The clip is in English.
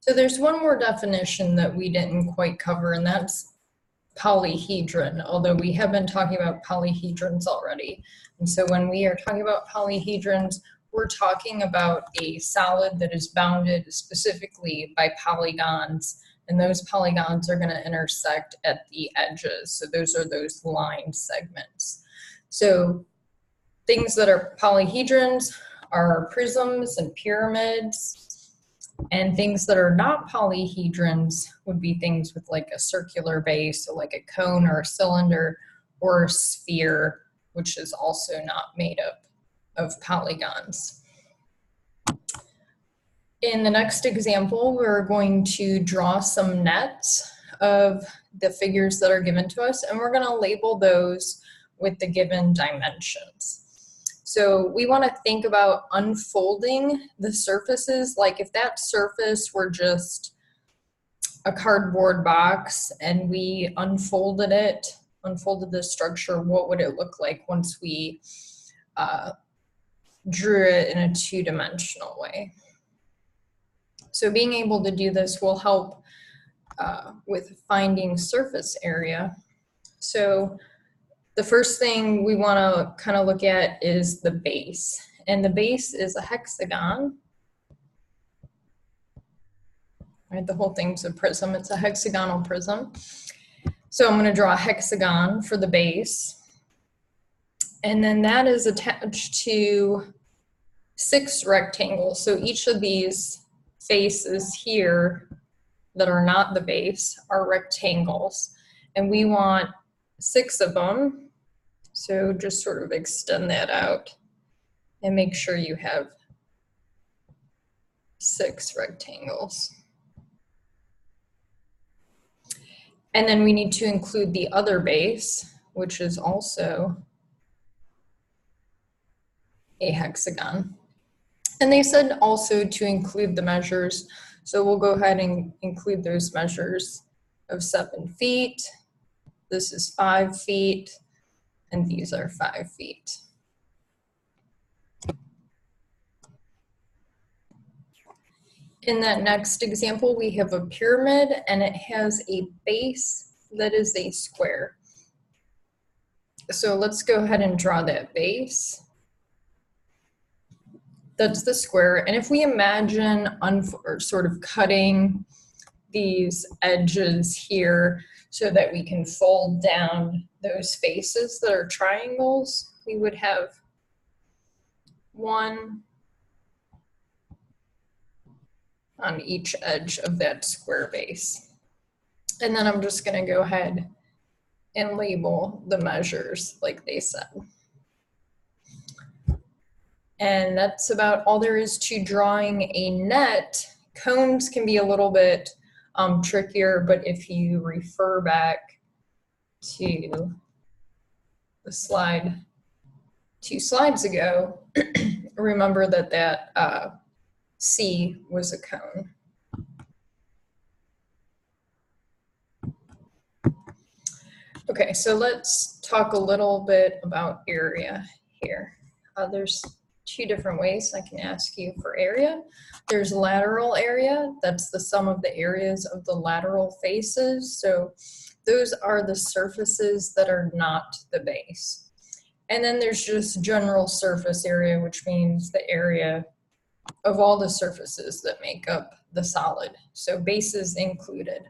So there's one more definition that we didn't quite cover, and that's polyhedron, although we have been talking about polyhedrons already. And so when we are talking about polyhedrons, we're talking about a solid that is bounded specifically by polygons, and those polygons are going to intersect at the edges. So those are those line segments. So things that are polyhedrons are prisms and pyramids. And things that are not polyhedrons would be things with like a circular base, so like a cone or a cylinder or a sphere, which is also not made up of polygons. In the next example, we're going to draw some nets of the figures that are given to us, and we're going to label those with the given dimensions. So we want to think about unfolding the surfaces, like if that surface were just a cardboard box and we unfolded the structure, what would it look like once we drew it in a two-dimensional way? So being able to do this will help with finding surface area. So the first thing we want to kind of look at is the base. And the base is a hexagon. Right, the whole thing's a prism. It's a hexagonal prism. So I'm going to draw a hexagon for the base. And then that is attached to 6 rectangles. So each of these faces here that are not the base are rectangles. And we want 6 of them. So just sort of extend that out and make sure you have 6 rectangles. And then we need to include the other base, which is also a hexagon. And they said also to include the measures. So we'll go ahead and include those measures of 7 feet. This is 5 feet. And these are 5 feet. In that next example, we have a pyramid and it has a base that is a square. So let's go ahead and draw that base. That's the square. And if we imagine sort of cutting these edges here so that we can fold down those faces that are triangles, we would have 1 on each edge of that square base. And then I'm just going to go ahead and label the measures like they said. And that's about all there is to drawing a net. Cones can be a little bit trickier, but if you refer back to the slide 2 slides ago, remember that C was a cone. Okay, so let's talk a little bit about area here. There's 2 different ways I can ask you for area. There's lateral area, that's the sum of the areas of the lateral faces. So those are the surfaces that are not the base. And then there's just general surface area, which means the area of all the surfaces that make up the solid. So bases included.